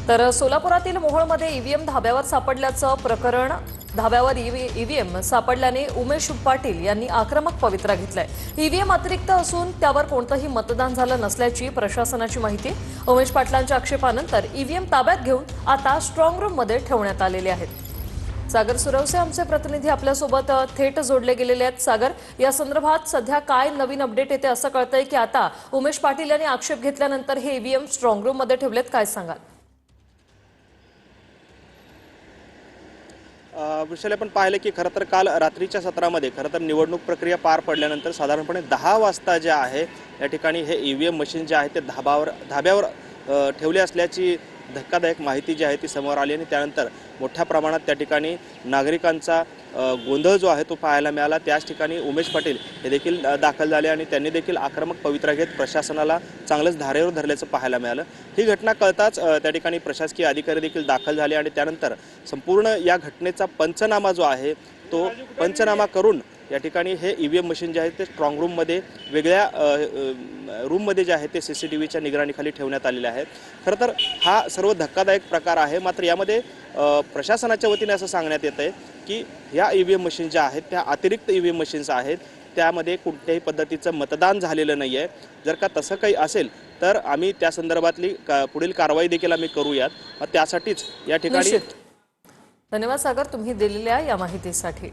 तर सोलापुरातील मोहोळमध्ये ईव्हीएम धाब्यावर सापडल्याचं प्रकरण धाब्यावर ईव्हीएम सापडल्याने उमेश पाटील यांनी आक्रमक पवित्रा घेतलाय। ईव्हीएम अतिरिक्त असून त्यावर कोणतंही मतदान झालं नसल्याची प्रशासनाची माहिती। उमेश पाटलांच्या आक्षेपानंतर ईव्हीएम ताब्यात घेऊन आता स्ट्रॉंग रूम मध्ये ठेवण्यात आलेले आहेत। सागर सुरवसे आमचे प्रतिनिधी आपल्यासोबत थेट जोडले गेलेले आहेत। सागर, या संदर्भात सध्या काय नवीन अपडेट येते असं कळतंय की आता उमेश पाटील यांनी आक्षेप घेतल्यानंतर हे ईव्हीएम स्ट्रॉंग रूम मध्ये ठेवलेत, काय सांगाल? विषयाला पण पाहिलं की खरं तर काल रात्रीच्या सत्रामध्ये खरं तर निवडणूक प्रक्रिया पार पडल्यानंतर साधारणपणे 10 वाजता जे आहे या ठिकाणी हे ईव्हीएम मशीन जे आहे ते धाब्यावर ठेवले असल्याची धक्कादायक माहिती जी आहे ती समोर आली आणि त्यानंतर मोठ्या प्रमाणात त्या ठिकाणी नागरिकांचा गोंधळ जो आहे तो पाहायला मिळाला। त्याच ठिकाणी उमेश पाटील हे देखील दाखल झाले आणि त्यांनी देखील आक्रमक पवित्रा घेत प्रशासनाला चांगलंच धारेवर धरल्याचं पाहायला मिळालं। ही घटना कळताच त्या ठिकाणी प्रशासकीय अधिकारी देखील दाखल झाले आणि त्यानंतर संपूर्ण या घटनेचा पंचनामा जो आहे तो पंचनामा करून या ठिकाणी हे ईव्हीएम मशीन जे आहे ते स्ट्रॉंग रूममध्ये वेगळ्या रूममध्ये जे आहे ते CCTVच्या निगराणीखाली ठेवण्यात आलेले आहेत। खरं तर हा सर्व धक्कादायक प्रकार आहे, मात्र यामध्ये प्रशासनाच्या वतीने असं सांगण्यात येत आहे की ह्या ईव्हीएम मशीन ज्या आहेत त्या अतिरिक्त ईव्हीएम मशीन्स आहेत, त्यामध्ये कोणत्याही पद्धतीचं मतदान झालेलं नाही आहे। जर का तसं काही असेल तर आम्ही त्या संदर्भातली पुढील कारवाई देखील आम्ही करूयात। त्यासाठीच या ठिकाणी धन्यवाद सागर, तुम्ही दिलेल्या या माहितीसाठी।